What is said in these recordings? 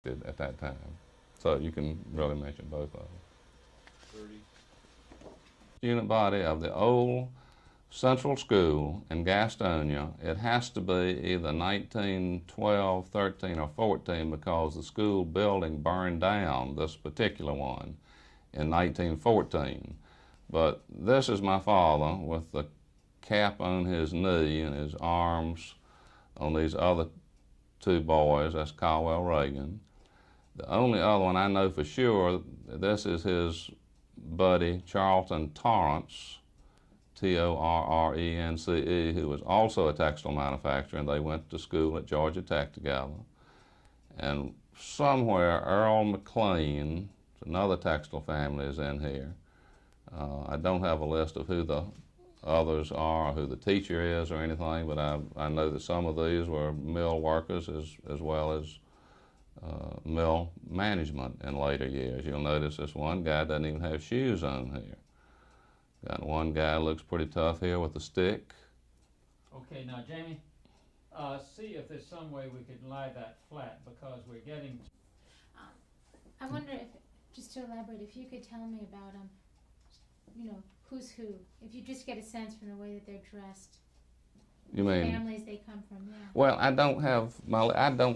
at that time. So you can really mention both of them. 30. Unit body of the old Central School in Gastonia, it has to be either 1912, 13, or 14 because the school building burned down, this particular one, in 1914. But this is my father with the cap on his knee and his arms on these other two boys. That's Caldwell Ragan. The only other one I know for sure, this is his buddy Charlton Torrance, Torrence, who was also a textile manufacturer, and they went to school at Georgia Tech together. And somewhere Earl McLean, another textile family, is in here. I don't have a list of who the others are, or who the teacher is or anything, but I know that some of these were mill workers as well as mill management in later years. You'll notice this one guy doesn't even have shoes on here. Got one guy looks pretty tough here with a stick. Okay, now Jamie, see if there's some way we could lie that flat because we're getting. I wonder if, just to elaborate, if you could tell me about who's who. If you just get a sense from the way that they're dressed. You mean families they come from? Yeah. Well, I don't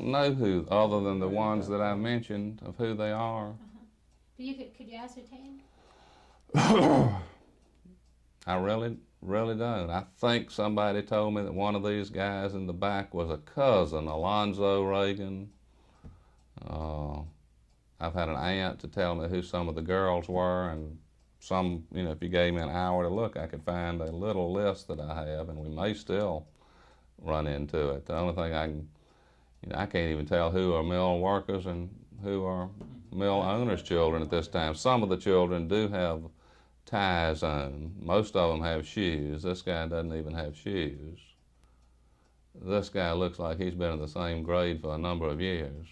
know who other than the ones that I mentioned of who they are. But could you ascertain? I really don't. I think somebody told me that one of these guys in the back was a cousin, Alonzo Ragan. I've had an aunt to tell me who some of the girls were, and some, if you gave me an hour to look, I could find a little list that I have, and we may still run into it. The only thing I can't even tell who are mill workers and who are mill owners' children at this time. Some of the children do have ties on. Most of them have shoes. This guy doesn't even have shoes. This guy looks like he's been in the same grade for a number of years.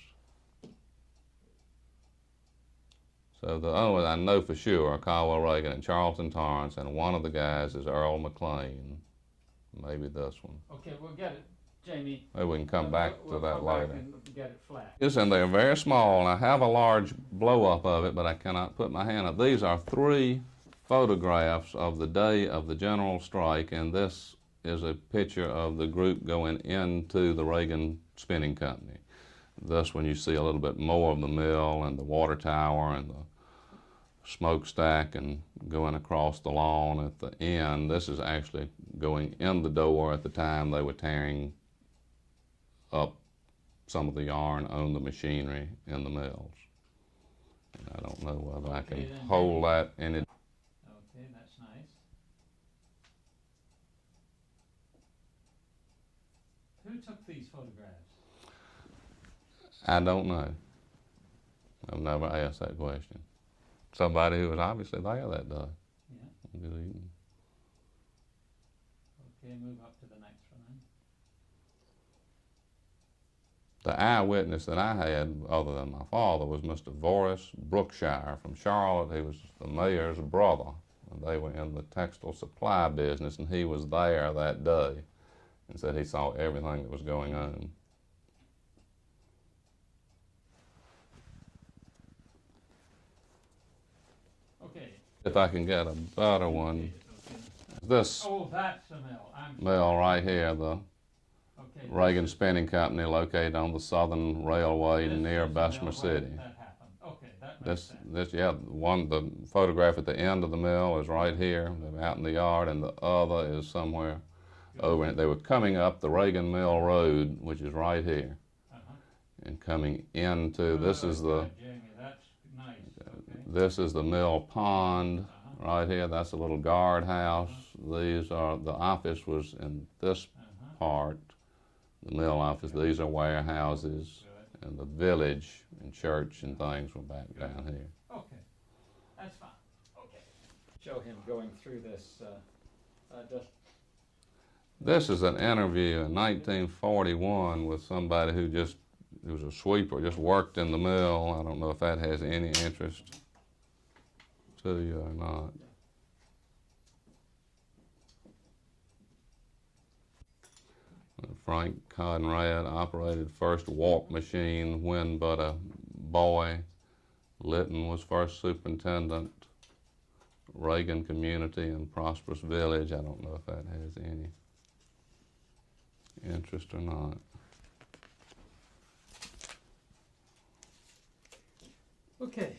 So the only I know for sure are Caldwell Ragan and Charlton Torrance, and one of the guys is Earl McLean. Maybe this one. Okay, we'll get it, Jamie. Maybe we can come back to that later. And get it flat. Yes, and they're very small, and I have a large blow-up of it, but I cannot put my hand up. These are 3 photographs of the day of the general strike, and this is a picture of the group going into the Ragan Spinning Company. This one you see a little bit more of the mill and the water tower and the smokestack and going across the lawn at the end. This is actually going in the door at the time they were tearing up some of the yarn on the machinery in the mills. And I don't know whether I can hold that in it. Okay, that's nice. Who took these photographs? I don't know. I've never asked that question. Somebody who was obviously there that day. Yeah. Good evening. Okay, move up to the next one then. The eyewitness that I had, other than my father, was Mr. Voris Brookshire from Charlotte. He was the mayor's brother. And they were in the textile supply business, and he was there that day and said he saw everything that was going on. Okay. If I can get a better one. This Oh, that's the mill. mill right here, the Okay. Ragan Spinning Company, located on the Southern Railway near Bessemer City. That happened. Okay, that makes sense. The photograph at the end of the mill is right here, out in the yard, and the other is somewhere over. And they were coming up the Ragan Mill Road, which is right here, and coming into. This is the. Jamie, that's nice. Okay. This is the mill pond right here. That's a little guardhouse. These are the office was in this part. The mill office. These are warehouses, and the village and church and things were back down here. Okay, that's fine. Okay. Show him going through this. This is an interview in 1941 with somebody who was a sweeper, just worked in the mill. I don't know if that has any interest to you or not. Frank Conrad operated first walk machine when but a boy. Lytton was first superintendent. Ragan Community and Prosperous Village. I don't know if that has any interest or not. Okay.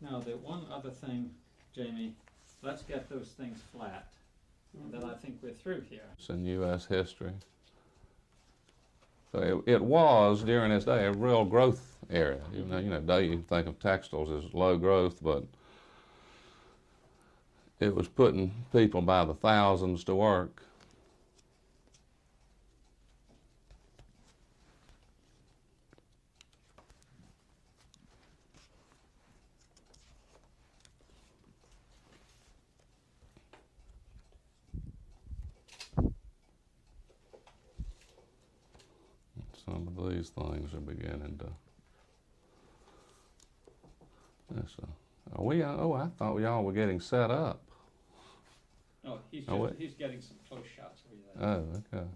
Now, the one other thing, Jamie, let's get those things flat. And then I think we're through here. It's in U.S. history. So it was, during its day, a real growth area. Even though, today you think of textiles as low growth, but it was putting people by the thousands to work. Some of these things are beginning to. Are we? Oh, I thought y'all were getting set up. Oh, he's getting some close shots of you there. Oh, okay.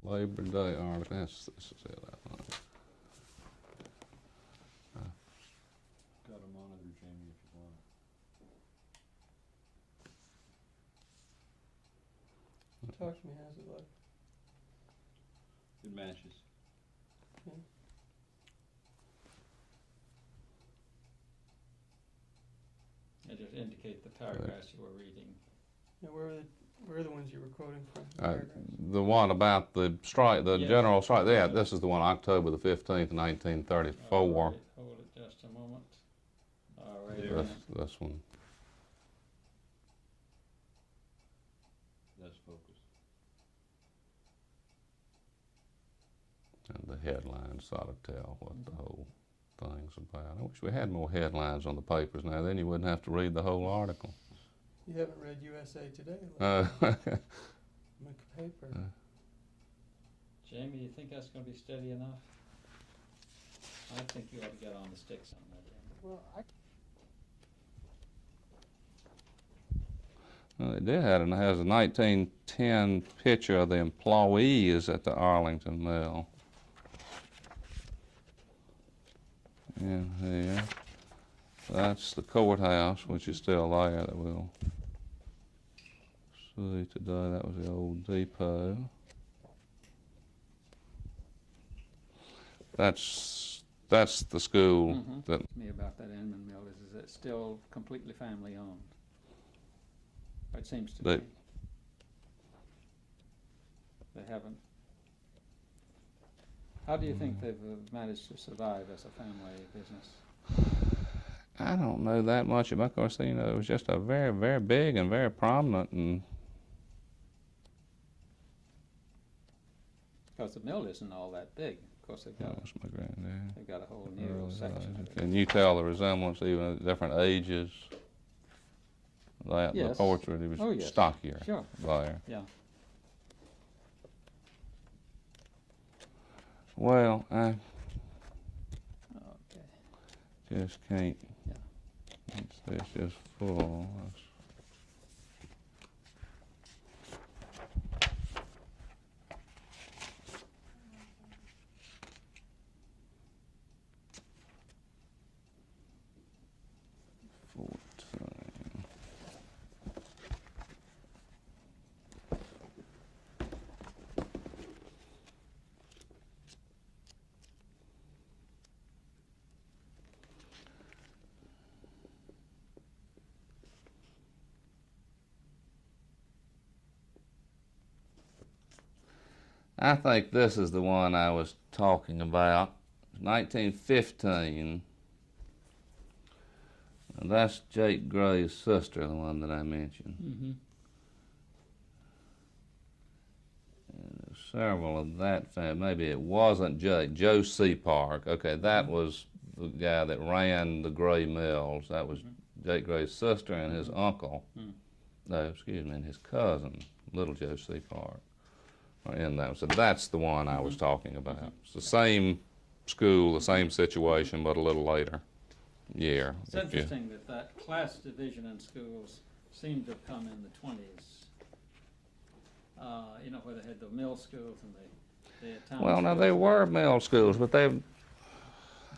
Labor Day article. This is it, I think. Got a monitor, Jamie, if you want. Talk to me, how's it look? It matches. It just indicate the paragraphs you were reading. Yeah, where are the ones you were quoting from? The one about the strike, the Yes. general strike. Yeah, this is the one, October the 15th, 1934. All right, hold it just a moment. All right. There. This one. That's focused. And the headlines sort of tell what the whole thing's about. I wish we had more headlines on the papers now. Then you wouldn't have to read the whole article. You haven't read USA Today? Make a paper. Jamie, you think that's going to be steady enough? I think you ought to get on the sticks on that end. Well, It did have, and it has a 1910 picture of the employees at the Arlington Mill. In here. That's the courthouse, which is still there, that we'll see today. That was the old depot. That's the school that. Me about that Inman Mill is it still completely family owned? It seems to They- be. They haven't. How do you think they've managed to survive as a family business? I don't know that much about. Of course, it was just a very, very big and very prominent, and Because the mill isn't all that big. Of course, they've that was my granddad. got a whole new Early section of days. it. Can you tell the resemblance even at different ages? The Yes. portrait, he was Oh, yes. stockier Sure. there. Yeah. Well, I Okay. just can't. Yeah. It's just full. I think this is the one I was talking about. 1915. And that's Jake Gray's sister, the one that I mentioned. Mm-hmm. And there's several of that family. Maybe it wasn't Jake. Joe C. Park. Okay, that was the guy that ran the Gray Mills. That was Jake Gray's sister and his uncle. No, excuse me, and his cousin, little Joe C. Park. In that. So that's the one I was talking about. It's the same school, the same situation, but a little later year. It's interesting that class division in schools seemed to have come in the 20s. you know, where they had the mill schools and the town Well, now schools. there were mill schools, but I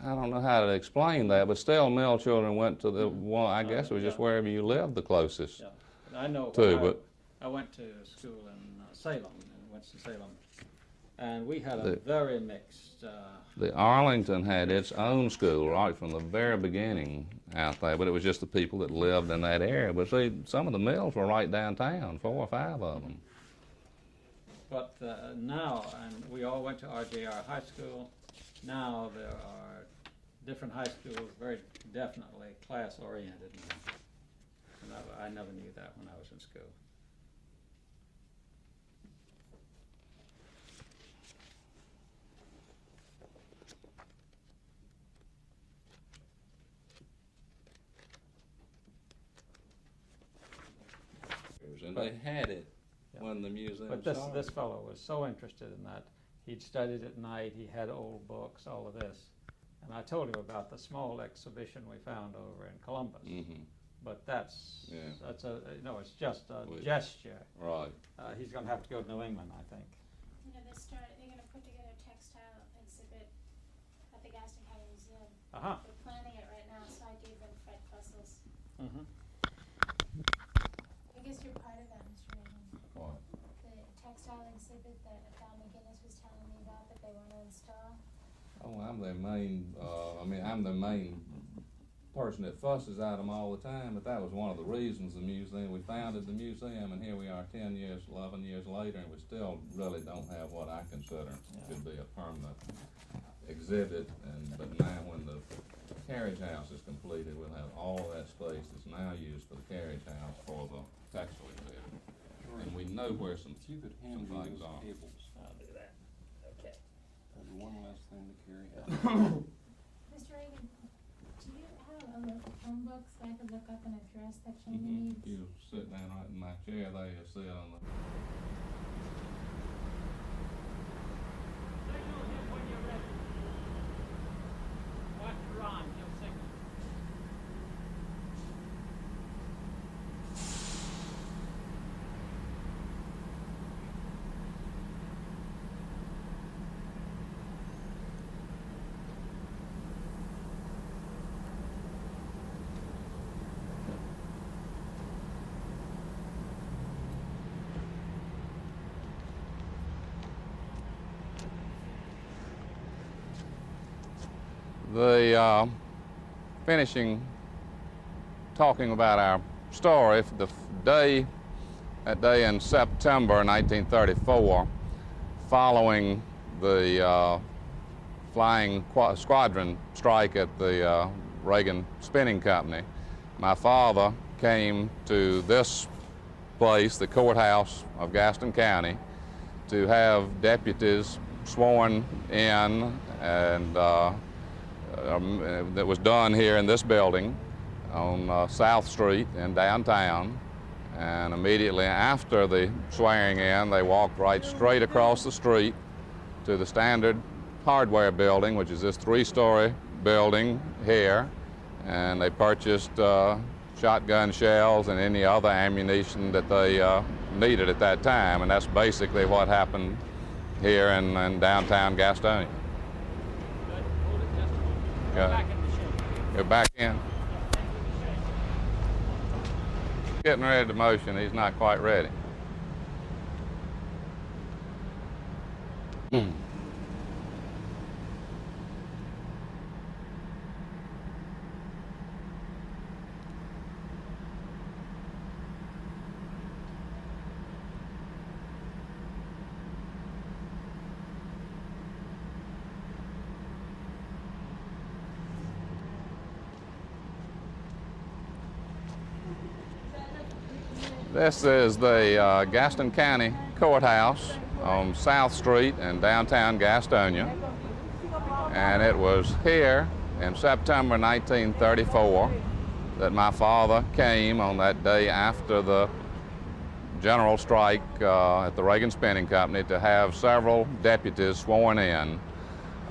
don't know how to explain that, but still mill children went to the one, I guess it was just Yeah. wherever you lived the closest. Yeah, and I know Too, when but- I went to school in Salem, in Winston-Salem, and we had a The- very mixed, The Arlington had its own school right from the very beginning out there, but it was just the people that lived in that area. But see, some of the mills were right downtown, 4 or 5 of them. but now, and we all went to RJR High School. Now there are different high schools, very definitely class-oriented. And I never knew that when I was in school. And they had it Yeah. when the museum But this started. fellow was so interested in that. He'd studied at night, he had old books, all of this. And I told him about the small exhibition we found over in Columbus. Mhm. But that's Yeah. it's just a We- gesture. Right. He's gonna have to go to New England, I think. You know, they're gonna put together a textile exhibit at the Gaston County Museum. Uh-huh. They're planning it right now, so I gave them Fred Fussel's. Mm-hmm. I guess you're part of that, Mr. Ragan. What? The textile exhibit that Val McGinnis was telling me about that they want to install. Oh, I'm the main, I'm the main person that fusses at them all the time, but that was one of the reasons we founded the museum, and here we are 10 years, 11 years later, and we still really don't have what I consider should be a permanent exhibit, but now when the carriage house is completed, we'll have all of that space that's now used for the carriage house for the textile exhibit. And we know where some If you could hand some me things those are. tables, I'll do that. Okay. that'd be one less thing to carry out. Mr. Ragan, do you have a look at phone books that I could look up and address that Jamie Mhm. needs? You sit down right in my chair there, you sit on the. Signal him when you're ready. Watch Ron, he'll signal. The finishing, talking about our story, that day in September 1934, following the flying squadron strike at the Ragan Spinning Company, my father came to this place, the courthouse of Gaston County, to have deputies sworn in, and that was done here in this building on South Street in downtown. And immediately after the swearing in, they walked right straight across the street to the Standard Hardware Building, which is this 3-story building here, and they purchased shotgun shells and any other ammunition that they needed at that time, and that's basically what happened here in downtown Gastonia. Good, hold it just a moment. Go Yeah. back in the shade. Go back in. Into the shade. Getting ready to motion, he's not quite ready. This is the Gaston County Courthouse on South Street in downtown Gastonia. And it was here in September 1934 that my father came on that day after the general strike at the Ragan Spinning Company to have several deputies sworn in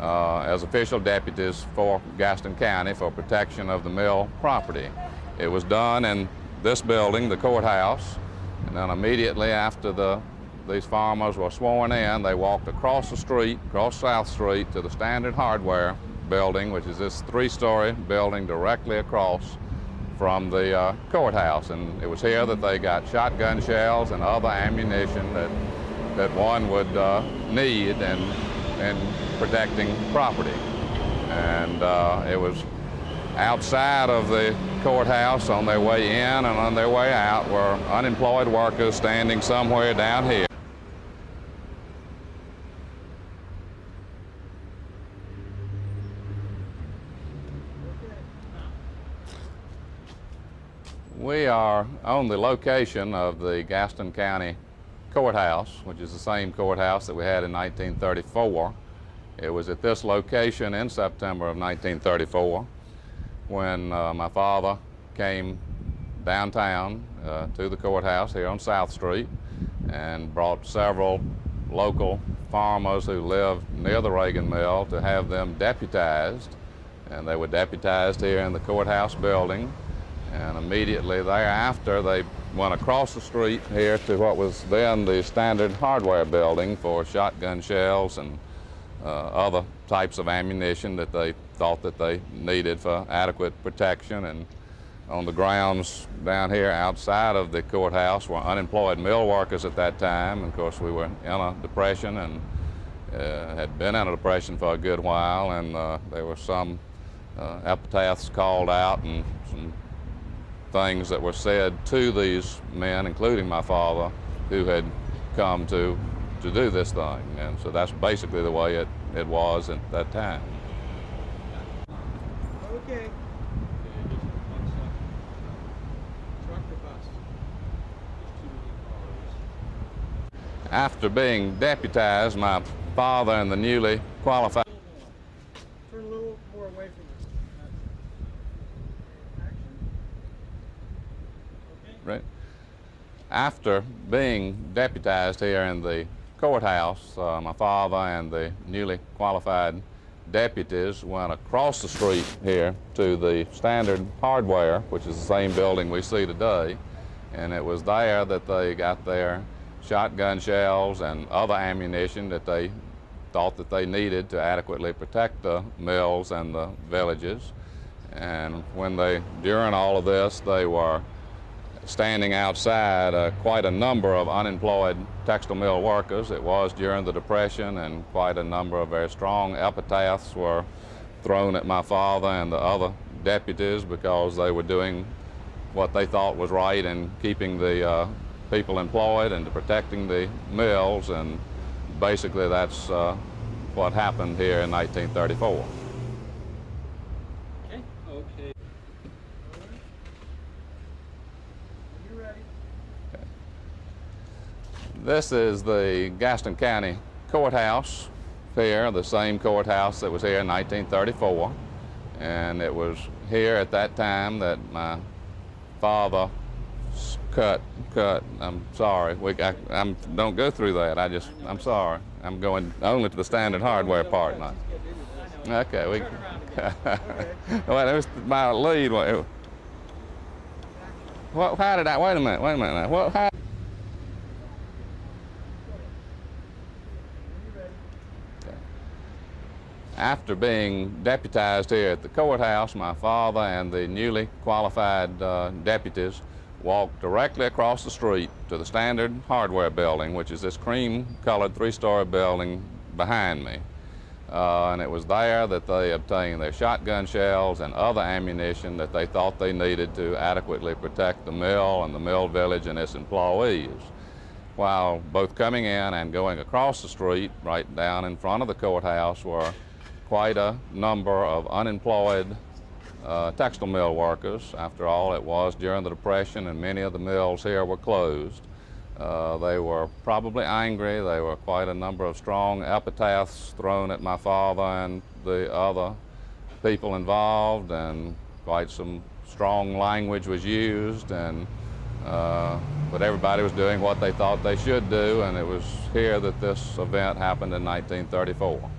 as official deputies for Gaston County for protection of the mill property. It was done in this building, the courthouse, and then immediately after the these farmers were sworn in, they walked across the street, across South Street, to the Standard Hardware building, which is this 3-story building directly across from the courthouse. And it was here that they got shotgun shells and other ammunition that one would need in protecting property. And it was outside of the courthouse on their way in and on their way out were unemployed workers standing somewhere down here. We are on the location of the Gaston County Courthouse, which is the same courthouse that we had in 1934. It was at this location in September of 1934 when my father came downtown to the courthouse here on South Street and brought several local farmers who lived near the Ragan mill to have them deputized. And they were deputized here in the courthouse building. And immediately thereafter, they went across the street here to what was then the Standard Hardware building for shotgun shells and other types of ammunition that they thought that they needed for adequate protection. And on the grounds down here outside of the courthouse were unemployed mill workers at that time. And of course, we were in a depression and had been in a depression for a good while. And there were some epitaphs called out and some things that were said to these men, including my father, who had come to do this thing. And so that's basically the way it was at that time. Okay. Truck or bus? After being deputized, my father and the newly qualified Turn a little more away from this. Action. Okay. Right. After being deputized here in the courthouse, my father and the newly qualified deputies went across the street here to the Standard Hardware, which is the same building we see today, and it was there that they got their shotgun shells and other ammunition that they thought that they needed to adequately protect the mills and the villages. And during all of this, they were standing outside quite a number of unemployed textile mill workers. It was during the Depression, and quite a number of very strong epitaphs were thrown at my father and the other deputies because they were doing what they thought was right in keeping the people employed and protecting the mills. And basically that's what happened here in 1934. Okay. Okay. When you're ready. This is the Gaston County Courthouse here, the same courthouse that was here in 1934. And it was here at that time that my father I'm sorry, don't go through that. I'm sorry. I'm going only to the Standard Hardware part now. Okay, well, there's my lead. How did I, wait a minute now. How? After being deputized here at the courthouse, my father and the newly qualified deputies walked directly across the street to the Standard Hardware building, which is this cream-colored 3-story building behind me. And it was there that they obtained their shotgun shells and other ammunition that they thought they needed to adequately protect the mill and the mill village and its employees. While both coming in and going across the street, right down in front of the courthouse, were quite a number of unemployed textile mill workers. After all, it was during the Depression and many of the mills here were closed. They were probably angry. There were quite a number of strong epitaphs thrown at my father and the other people involved, and quite some strong language was used, and but everybody was doing what they thought they should do, and it was here that this event happened in 1934.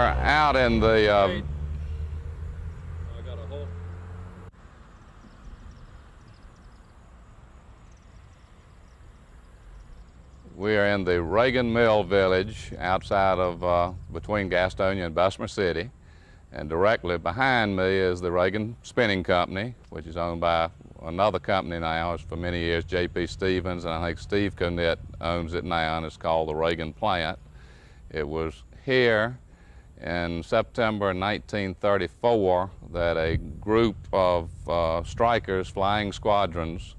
out in the I got a hole. we are in the Ragan Mill Village outside of between Gastonia and Bessemer City, and directly behind me is the Ragan Spinning Company, which is owned by another company now. It's for many years J.P. Stevens, and I think Steve Connett owns it now, and it's called the Ragan Plant. It was here in September 1934 that a group of strikers, flying squadrons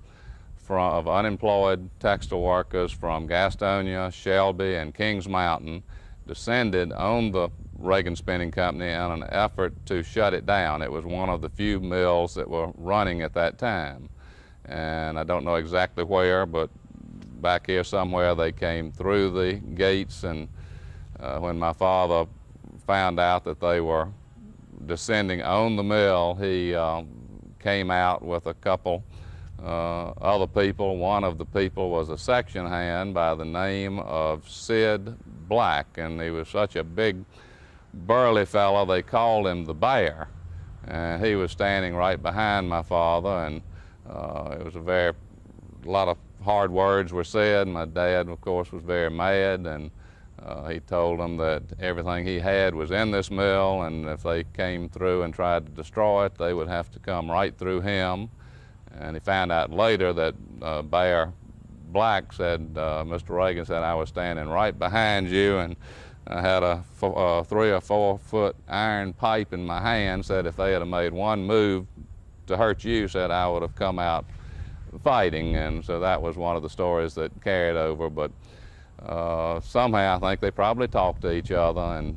of unemployed textile workers from Gastonia, Shelby, and Kings Mountain descended on the Ragan Spinning Company in an effort to shut it down. It was one of the few mills that were running at that time. And I don't know exactly where, but back here somewhere they came through the gates, and when my father found out that they were descending on the mill, he came out with a couple other people. One of the people was a section hand by the name of Sid Black, and he was such a big burly fellow they called him the Bear, and he was standing right behind my father, and it was a lot of hard words were said. My dad, of course, was very mad, and he told them that everything he had was in this mill, and if they came through and tried to destroy it, they would have to come right through him. And he found out later that Bear Black said, Mr. Ragan said, I was standing right behind you, and I had a 3 or 4 foot iron pipe in my hand. Said if they had made one move to hurt you, said I would have come out fighting. And so that was one of the stories that carried over. But somehow I think they probably talked to each other, and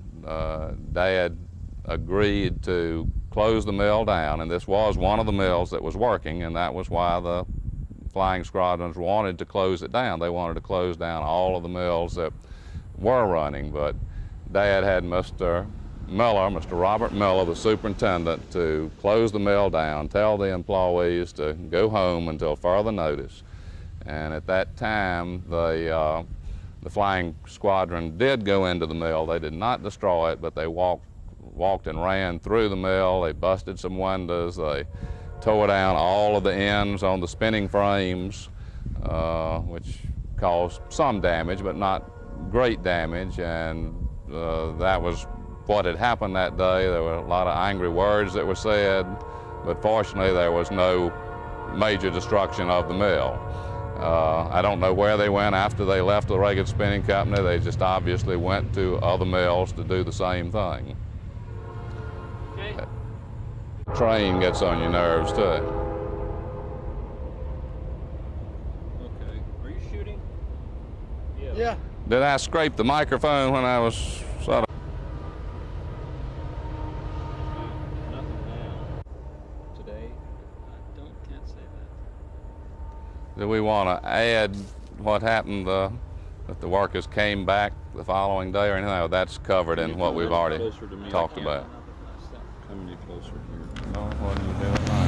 Dad agreed to close the mill down, and this was one of the mills that was working, and that was why the flying squadrons wanted to close it down. They wanted to close down all of the mills that were running, but Dad had Mr. Miller, Mr. Robert Miller, the superintendent, to close the mill down, tell the employees to go home until further notice. And at that time, the flying squadron did go into the mill. They did not destroy it, but they walked and ran through the mill. They busted some windows. They tore down all of the ends on the spinning frames, which caused some damage, but not great damage. And that was what had happened that day. There were a lot of angry words that were said, but fortunately there was no major destruction of the mill. I don't know where they went after they left the Ragan Spinning Company. They just obviously went to other mills to do the same thing. Okay. Train gets on your nerves too. Okay. Are you shooting? Yeah. Did I scrape the microphone when I was sort of? Nothing now. Today? Can't say that. Do we want to add what happened that the workers came back the following day or anything? No, that's covered in what we've already Closer to me. talked about. Coming in closer here. Oh, what are you doing now?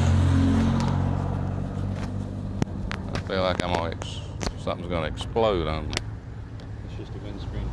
I feel like something's going to explode on me. It's just a windscreen.